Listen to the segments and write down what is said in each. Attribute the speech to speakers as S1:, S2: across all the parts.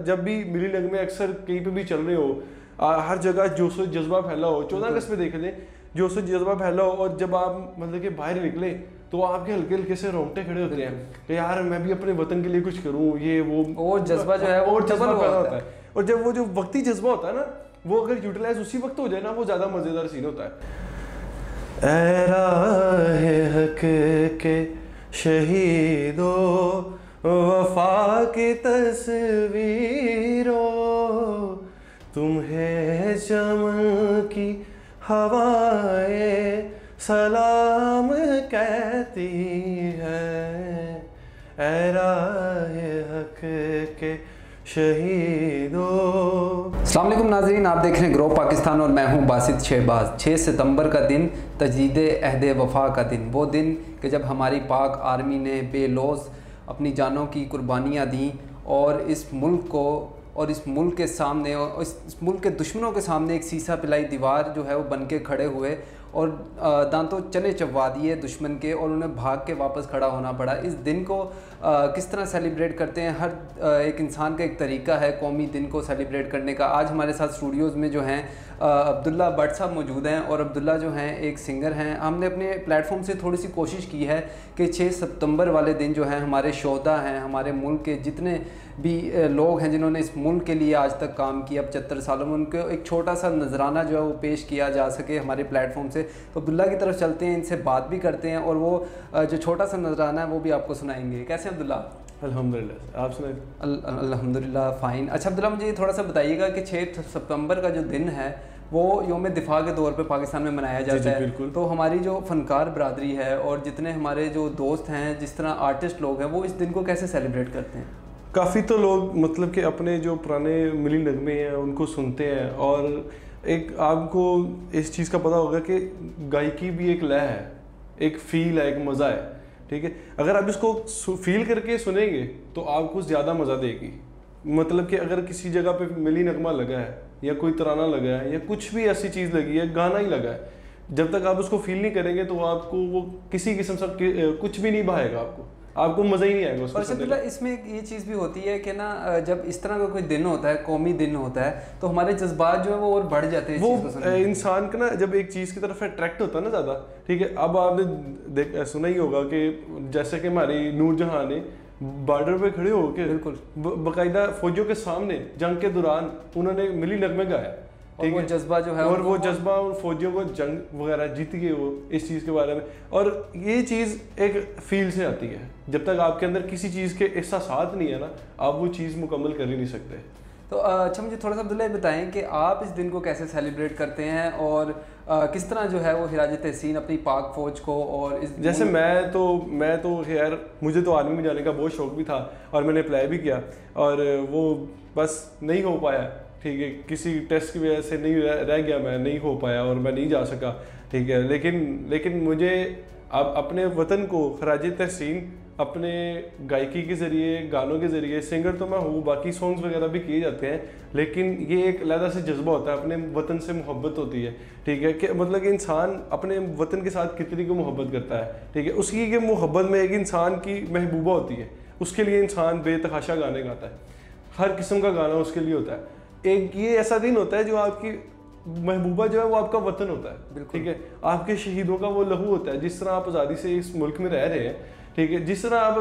S1: जब भी मिली नगमे अक्सर कहीं पे भी चल रहे हो, हर जगह जोश जज्बा फैला हो, 14 अगस्त पे देख लें जोश जज्बा फैला हो, और जब आप मतलब कि बाहर निकले तो आपके हल्के हल्के से रोंगटे खड़े होते हैं कि यार मैं भी अपने वतन के लिए कुछ करूं, ये वो
S2: जज्बा जो है वो
S1: जज्बा पैदा होता है। और जब वो जो वक्ती जज्बा होता है ना, वो अगर यूटिलाइज उसी वक्त हो जाए ना, वो ज़्यादा मज़ेदार सीन होता है। ऐ राहे हक के शहीदों, वफा की तस्वीरों, तुम्हें चमन की हवाएं सलाम कहती है। ऐ राहे हक के शहीदों।
S2: अस्सलाम वालेकुम नाज़रीन, आप देख रहे हैं ग्रो पाकिस्तान और मैं हूं बासित शहबाज। 6 सितंबर का दिन तजदीद अहद वफ़ा का दिन, वो दिन कि जब हमारी पाक आर्मी ने बेलौस अपनी जानों की कुर्बानियाँ दी और इस मुल्क को और इस मुल्क के सामने और इस मुल्क के दुश्मनों के सामने एक सीसा पिलाई दीवार जो है वो बन के खड़े हुए और दांतों चने चबवा दिए दुश्मन के, और उन्हें भाग के वापस खड़ा होना पड़ा। इस दिन को किस तरह सेलिब्रेट करते हैं, हर एक इंसान का एक तरीका है कौमी दिन को सेलिब्रेट करने का। आज हमारे साथ स्टूडियोज़ में जो हैं अब्दुल्ला भट्ट साहब मौजूद हैं, और अब्दुल्ला जो हैं एक सिंगर हैं। हमने अपने प्लेटफॉर्म से थोड़ी सी कोशिश की है कि 6 सितंबर वाले दिन जो है हमारे शोहदा हैं, हमारे मुल्क के जितने भी लोग हैं जिन्होंने इस मुल्क के लिए आज तक काम किया 75 सालों में, उनको एक छोटा सा नजराना जो है वो पेश किया जा सके हमारे प्लेटफॉर्म से। तो अब्दुल्ला की तरफ चलते हैं, इनसे बात भी करते हैं और वो जो छोटा सा नजराना है वो भी आपको सुनाएंगे। कैसे अब्दुल्ला?
S1: अल्हम्दुलिल्लाह, आप सुनाए?
S2: अल्हम्दुलिल्लाह फ़ाइन। अच्छा अब्दुल्ला, मुझे थोड़ा सा बताइएगा कि 6 सितंबर का जो दिन है वो यौम दिफा के तौर पे पाकिस्तान में मनाया जाता है।
S1: बिल्कुल।
S2: तो हमारी जो फ़नकार बरादरी है और जितने हमारे जो दोस्त हैं, जिस तरह आर्टिस्ट लोग हैं, वो इस दिन को कैसे सेलिब्रेट करते हैं?
S1: काफ़ी तो लोग मतलब कि अपने जो पुराने मिली नगमे हैं उनको सुनते हैं, और एक आपको इस चीज़ का पता होगा कि गायकी भी एक लय है, एक फ़ील है, एक मज़ा है। ठीक है, अगर आप इसको फील करके सुनेंगे तो आपको ज़्यादा मज़ा देगी। मतलब कि अगर किसी जगह पे मिली नगमा लगा है या कोई तराना लगा है या कुछ भी ऐसी चीज़ लगी है, गाना ही लगा है, जब तक आप उसको फील नहीं करेंगे तो आपको वो किसी किस्म से कुछ भी नहीं भाएगा, आपको मज़ा ही नहीं आएगा उसको सुनने में।
S2: इसमें एक ये चीज़ भी होती है कि ना, जब इस तरह का कोई दिन होता है, कौमी दिन होता है, तो हमारे जज्बात जो है वो और बढ़ जाते हैं।
S1: वो इंसान का ना जब एक चीज़ की तरफ अट्रैक्ट होता है ना ज़्यादा, ठीक है। अब आपने सुना ही होगा कि जैसे कि हमारी नूरजहां ने बॉर्डर पे खड़े होकर
S2: बिल्कुल
S1: बाकायदा फौजियों के सामने जंग के दौरान उन्होंने मिली नगमे गाया,
S2: और वो जज्बा जो है,
S1: और वो जज्बा उन फौजियों को जंग वगैरह जीत गए वो इस चीज़ के बारे में। और ये चीज़ एक फील से आती है, जब तक आपके अंदर किसी चीज़ के एहसास नहीं है ना, आप वो चीज़ मुकम्मल कर ही नहीं सकते।
S2: तो अच्छा, मुझे थोड़ा सा अब्दुल्ला बताएं कि आप इस दिन को कैसे सेलिब्रेट करते हैं और किस तरह जो है वो हिराज तहसीन अपनी पाक फौज को, और इस
S1: जैसे मैं तो खैर मुझे तो आर्मी में जाने का बहुत शौक भी था और मैंने अप्लाई भी किया, और वो बस नहीं हो पाया। ठीक है, किसी टेस्ट की वजह से नहीं रह गया, मैं नहीं हो पाया और मैं नहीं जा सका। ठीक है, लेकिन मुझे अब अपने वतन को खराज तहसीन अपने गायकी के ज़रिए, गानों के ज़रिए, सिंगर तो मैं हूँ, बाकी सॉन्ग्स वगैरह भी किए जाते हैं, लेकिन ये एक अलग से जज्बा होता है, अपने वतन से मोहब्बत होती है। ठीक है, कि मतलब कि इंसान अपने वतन के साथ कितनी को मोहब्बत करता है। ठीक है, उसकी के मोहब्बत में एक इंसान की महबूबा होती है, उसके लिए इंसान बेतहाशा गाने गाता है, हर किस्म का गाना उसके लिए होता है। एक ये ऐसा दिन होता है जो आपकी महबूबा जो है वो आपका वतन होता है। ठीक है, आपके शहीदों का वो लहू होता है। जिस तरह आप आज़ादी से इस मुल्क में रह रहे हैं, ठीक है, जिस तरह आप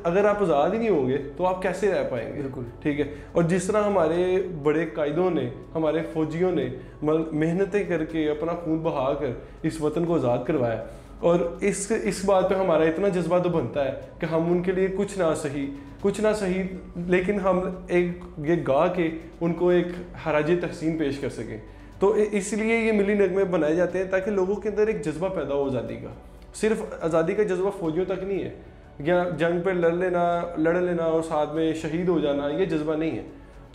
S1: अगर आप आज़ाद ही नहीं होंगे तो आप कैसे रह पाएंगे।
S2: बिल्कुल,
S1: ठीक है। और जिस तरह हमारे बड़े कायदों ने, हमारे फौजियों ने मेहनतें करके अपना खून बहा कर इस वतन को आज़ाद करवाया, और इस बात पे हमारा इतना जज्बा तो बनता है कि हम उनके लिए कुछ ना सही लेकिन हम एक ये गा के उनको एक खराज तहसीन पेश कर सकें। तो इसलिए ये मिली नगमे बनाए जाते हैं ताकि लोगों के अंदर एक जज्बा पैदा हो आज़ादी का। सिर्फ आज़ादी का जज्बा फौजियों तक नहीं है, या जंग पे लड़ लेना और साथ में शहीद हो जाना, ये जज्बा नहीं है।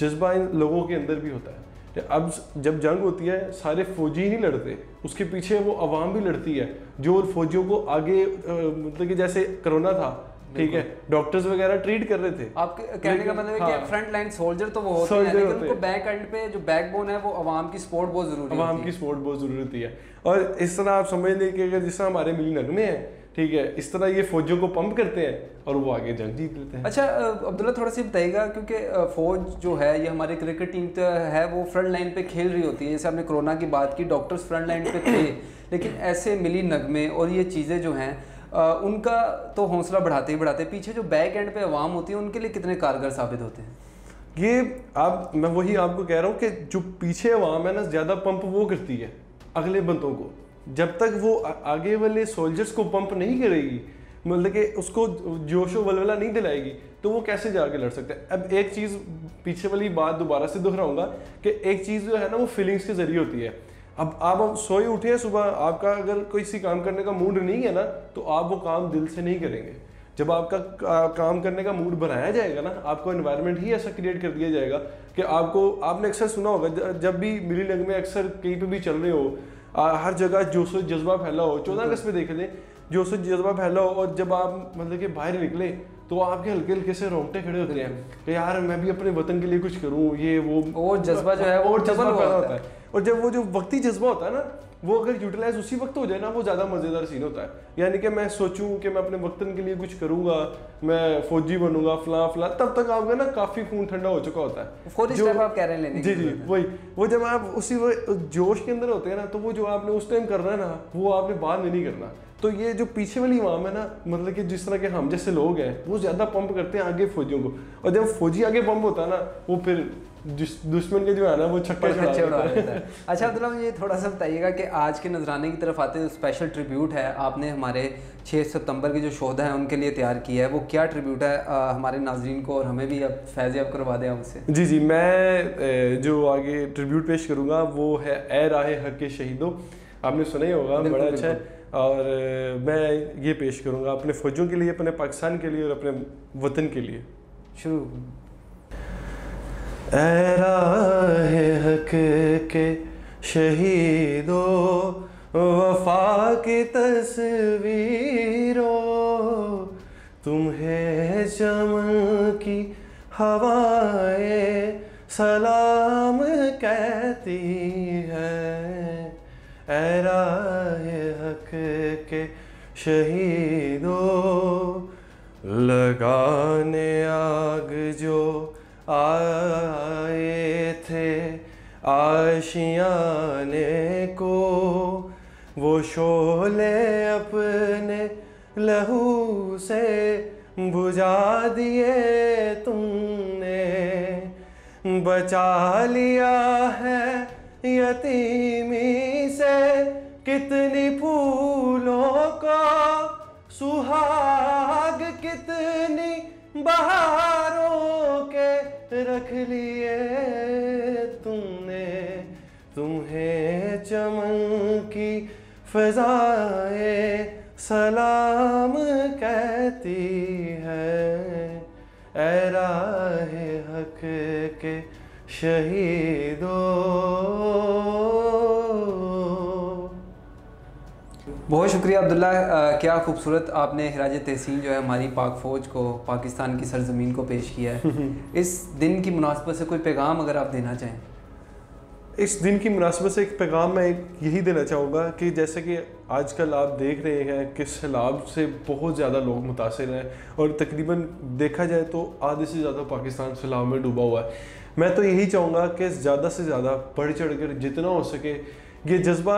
S1: जज्बा इन लोगों के अंदर भी होता है। अब जब जंग होती है सारे फौजी ही नहीं लड़ते, उसके पीछे वो अवाम भी लड़ती है जो फौजियों को आगे मतलब कि जैसे कोरोना था, ठीक है, डॉक्टर्स वगैरह ट्रीट कर रहे थे।
S2: आपके कहने का मतलब है कि फ्रंट लाइन सोल्जर तो वो होते हैं, लेकिन उनको बैक एंड पे जो बैकबोन है वो अवाम की सपोर्ट बहुत जरूरी है।
S1: अवाम की सपोर्ट बहुत जरूरी होती है। और इस तरह आप समझ लें कि अगर जिस तरह हमारे मिली नगमे हैं, ठीक है, इस तरह ये फौजियों को पंप करते हैं और वो आगे जंग जीत लेते हैं।
S2: अच्छा अब्दुल्ला, थोड़ा सा बताइएगा, क्योंकि फ़ौज जो है ये हमारी क्रिकेट टीम तो है, वो फ्रंट लाइन पे खेल रही होती है, जैसे आपने कोरोना की बात की, डॉक्टर्स फ्रंट लाइन पे थे, लेकिन ऐसे मिली नगमे और ये चीज़ें जो हैं उनका तो हौसला बढ़ाते ही बढ़ाते, पीछे जो बैक एंड पे अवाम होती है उनके लिए कितने कारगर साबित होते हैं?
S1: ये मैं वही आपको कह रहा हूँ कि जो पीछे अवाम है ना, ज़्यादा पंप वो करती है अगले बंदों को। जब तक वो आगे वाले सोल्जर्स को पंप नहीं करेगी, मतलब कि उसको जोशो वलवला नहीं दिलाएगी, तो वो कैसे जाके लड़ सकते हैं। अब एक चीज़, पीछे वाली बात दोबारा से दोहराऊंगा कि एक चीज़ जो है ना वो फीलिंग्स के जरिए होती है। अब आप सोए उठे हैं सुबह, आपका अगर किसी काम करने का मूड नहीं है ना, तो आप वो काम दिल से नहीं करेंगे। जब आपका काम करने का मूड बनाया जाएगा ना, आपको एनवायरनमेंट ही ऐसा क्रिएट कर दिया जाएगा कि आपने अक्सर सुना होगा, जब भी मिली नग में अक्सर कहीं पे भी चल रहे हो, हर जगह जोश जज्बा फैला हो, 14 अगस्त पे देख लें, जोश जज्बा फैला हो, और जब आप मतलब कि बाहर निकले तो आपके हल्के हल्के से रोंगटे खड़े होते हैं कि यार मैं भी अपने वतन के लिए कुछ करूँ, ये वो
S2: जज्बा जो है वो
S1: जज्बा पैदा होता है। और जब वो जो वक्ती जज्बा होता है ना, वो अगर यूटिलाइज उसी वक्त हो जाए ना, वो ज़्यादा मज़ेदार सीन होता है। यानी कि मैं सोचूं कि मैं अपने वतन के लिए कुछ करूंगा, मैं फौजी बनूंगा, फला फला, तब तक आपका ना काफ़ी खून ठंडा हो चुका होता है।
S2: जो आप कह रहे हैं लेने
S1: जी वही, वो जब आप उसी जोश के अंदर होते हैं ना, तो वो जो आपने उस टाइम करना है ना, वो आपने बाद में नहीं करना। तो ये जो पीछे वाली अवाम है ना, मतलब कि जिस तरह के हम जैसे लोग हैं, वो ज़्यादा पंप करते हैं आगे फौजियों को, और जब फौजी आगे पंप होता है ना, वो फिर दुश्मन के जो है ना वो छक्के
S2: उड़ा देता है। अच्छा अब्दुल्ला, मुझे थोड़ा सा बताइएगा कि आज के नजराने की तरफ आते हैं, स्पेशल ट्रिब्यूट है आपने हमारे 6 सितंबर के जो शोधा हैं उनके लिए तैयार किया है, वो क्या ट्रिब्यूट है हमारे नाजरीन को, और हमें भी अब फैज़ अब करवा दें आपसे।
S1: जी, मैं जो आगे ट्रिब्यूट पेश करूँगा वो है ए राहे हक के शहीदों, आपने सुना ही होगा, बड़ा अच्छा है। और मैं ये पेश करूँगा अपने फौजियों के लिए, अपने पाकिस्तान के लिए और अपने वतन के लिए।
S2: शुरू।
S1: ऐ राहे हक के शहीदों, वफा की तस्वीरों, तुम्हें चमन की हवाएं सलाम कहती है। ऐ राहे हक के शहीदों, लगाने आग जो आए थे आशियाने को, वो शोले अपने लहू से बुझा दिए तुमने, बचा लिया है यतीमी से कितनी फूलों को, सुहाग कितनी बहारों के रख लिए तुमने, तुम्हें चमन की फ़िज़ाएं सलाम कहती है। ऐ राहे हक के शहीदों।
S2: बहुत शुक्रिया अब्दुल्ला, क्या खूबसूरत आपने खिराज तहसीन जो है हमारी पाक फ़ौज को, पाकिस्तान की सरजमीन को पेश किया है। इस दिन की मुनासबत से कोई पैगाम अगर आप देना चाहें?
S1: इस दिन की मुनासबत से एक पैगाम मैं यही देना चाहूँगा कि जैसे कि आजकल आप देख रहे हैं कि सैलाब से बहुत ज़्यादा लोग मुतासिर हैं, और तकरीबन देखा जाए तो आधे से ज़्यादा पाकिस्तान सैलाब में डूबा हुआ है। मैं तो यही चाहूँगा कि ज़्यादा से ज़्यादा बढ़ चढ़ कर जितना हो सके, ये जज्बा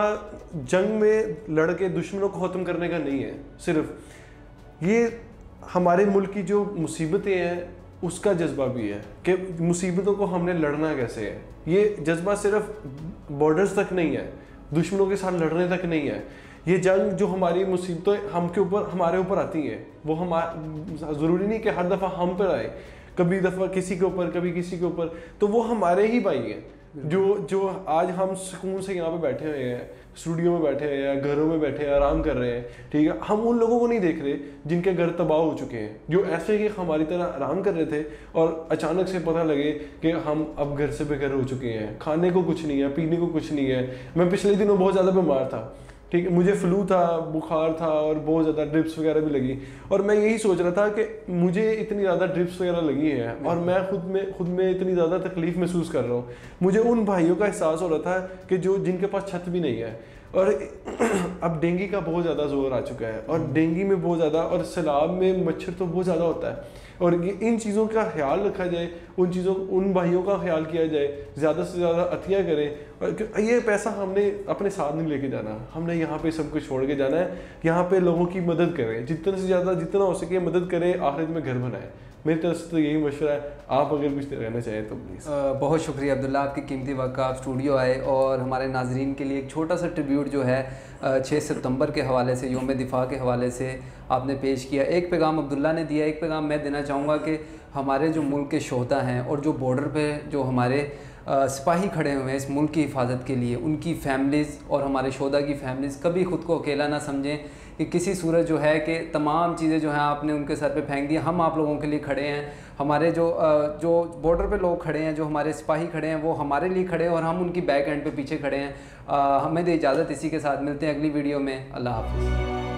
S1: जंग में लड़ के दुश्मनों को ख़त्म करने का नहीं है, सिर्फ ये हमारे मुल्क की जो मुसीबतें हैं उसका जज्बा भी है कि मुसीबतों को हमने लड़ना कैसे है। ये जज्बा सिर्फ बॉर्डर्स तक नहीं है, दुश्मनों के साथ लड़ने तक नहीं है। ये जंग जो हमारी मुसीबतें हमारे ऊपर आती हैं, वो ज़रूरी नहीं कि हर दफ़ा हम पर आए, कभी दफ़ा किसी के ऊपर, कभी किसी के ऊपर, तो वो हमारे ही भाई हैं जो आज हम सुकून से यहाँ पे बैठे हुए हैं, स्टूडियो में बैठे हैं, घरों में बैठे हैं, आराम कर रहे हैं, ठीक है। हम उन लोगों को नहीं देख रहे जिनके घर तबाह हो चुके हैं, जो ऐसे ही हमारी तरह आराम कर रहे थे और अचानक से पता लगे कि हम अब घर से बेघर हो चुके हैं, खाने को कुछ नहीं है, पीने को कुछ नहीं है। मैं पिछले दिनों बहुत ज़्यादा बीमार था, ठीक है, मुझे फ्लू था, बुखार था और बहुत ज़्यादा ड्रिप्स वगैरह भी लगी, और मैं यही सोच रहा था कि मुझे इतनी ज़्यादा ड्रिप्स वगैरह लगी हैं और मैं खुद में इतनी ज़्यादा तकलीफ़ महसूस कर रहा हूँ। मुझे उन भाइयों का एहसास हो रहा था कि जिनके पास छत भी नहीं है, और अब डेंगू का बहुत ज़्यादा जोर आ चुका है, और डेंगू में बहुत ज़्यादा, और सैलाब में मच्छर तो बहुत ज़्यादा होता है, और इन चीज़ों का ख्याल रखा जाए, उन भाइयों का ख्याल किया जाए, ज़्यादा से ज़्यादा अतिया करें। और ये पैसा हमने अपने साथ नहीं लेके जाना, हमने यहाँ पे सब कुछ छोड़ के जाना है। यहाँ पे लोगों की मदद करें, जितना से ज़्यादा जितना हो सके मदद करें, आखिरत में घर बनाएं। मेरी तरफ से तो यही मशवरा है। आप अगर कुछ कहना चाहें तो प्लीज़।
S2: बहुत शुक्रिया अब्दुल्ला, आपकी कीमती वक्त का आप स्टूडियो आए और हमारे नाजरीन के लिए एक छोटा सा ट्रिब्यूट जो है 6 सितंबर के हवाले से, योम दिफा के हवाले से आपने पेश किया। एक पैगाम अब्दुल्ला ने दिया, एक पैगाम मैं देना चाहूँगा कि हमारे जो मुल्क के शोहदा हैं और जो बॉर्डर पे जो हमारे सिपाही खड़े हुए हैं इस मुल्क की हिफाजत के लिए, उनकी फैमिलीज़ और हमारे शोहदा की फैमिलीज़ कभी ख़ुद को अकेला ना समझें कि किसी सूरत जो है कि तमाम चीज़ें जो हैं आपने उनके सर पे फेंक दी। हम आप लोगों के लिए खड़े हैं, हमारे जो बॉर्डर पे लोग खड़े हैं, जो हमारे सिपाही खड़े हैं, वो हमारे लिए खड़े हैं और हम उनकी बैक एंड पे पीछे खड़े हैं। हमें दे इजाज़त, इसी के साथ मिलते हैं अगली वीडियो में। अल्लाह हाफ़िज़।